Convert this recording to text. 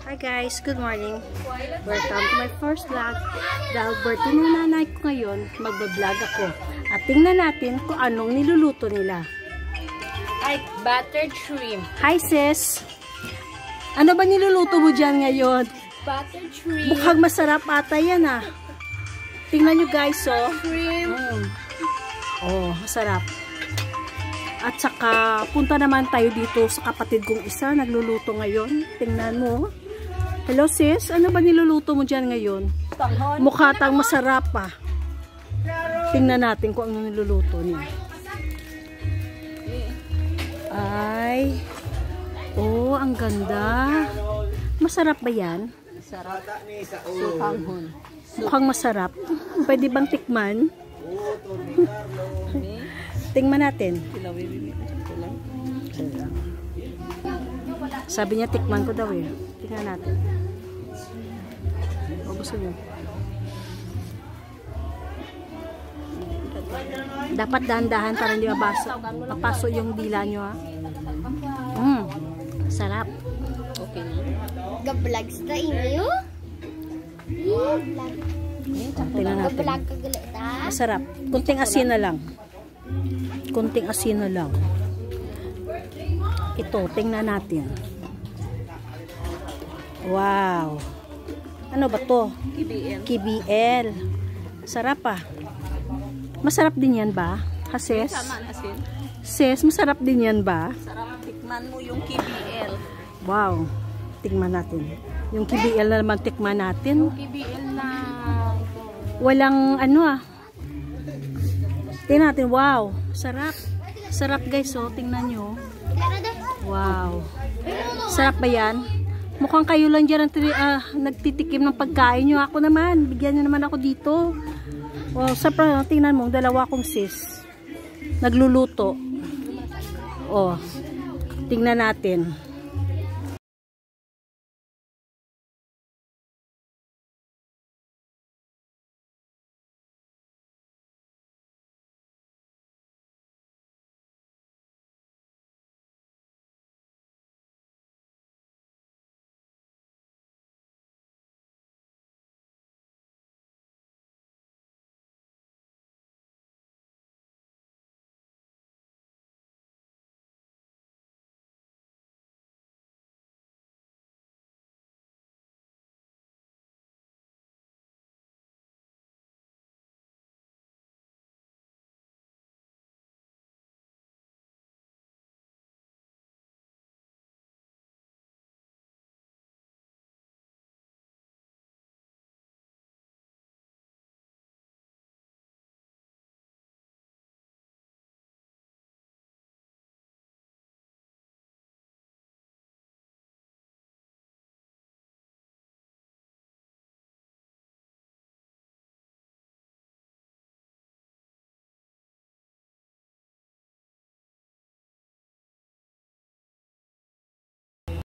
Hi guys, good morning. Welcome to my first vlog. Dahil birthday ng nanay ko ngayon, magbablog ako. At tingnan natin kung anong niluluto nila. Ay, buttered shrimp. Hi sis! Ano ba niluluto mo dyan ngayon? Buttered shrimp. Mukhang masarap ata yan ah. Tingnan nyo guys oh. Shrimp. Oh, masarap. At saka, punta naman tayo dito sa kapatid kong isa, nagluluto ngayon. Tingnan mo. Hello sis, ano ba niluluto mo dyan ngayon? Tanghon. Mukha tang masarap pa. Tingnan natin kung ano niluluto niya. Ay, oh, ang ganda. Masarap ba yan? Sarap. So, tanghon. Mukhang masarap. Pwede bang tikman? Tingnan natin. Sabi niya tikman ko daw eh. Tingnan natin. O gusto niyo? Dapat dahan-dahan para hindi mapaso yung dila niyo ha. Sarap. Okay na. Ga-vlogs ta inyo? Tingnan natin. Ga-vlog ka gali ta? Masarap. Kunting asin na lang. Kunting asin na lang. Ito, tingnan natin. Wow. Ano ba to? KBL. KBL. Sarap ah. Masarap din yan ba? Ha, sis? Tama na, asin. Sis, masarap din yan ba? Sarap. Tikman mo yung KBL. Wow. Tikman natin. Yung KBL na naman tikman natin. KBL na. Walang ano ah. Tingnan natin. Wow. Sarap. Sarap guys oh. Tingnan nyo. Wow. Sarap ba yan? Mukhang kayo lang dyan nagtitikim ng pagkain nyo. Ako naman. Bigyan nyo naman ako dito. Wow. Sarap. Tingnan mo. Dalawa kong sis. Nagluluto. Oh. Tingnan natin.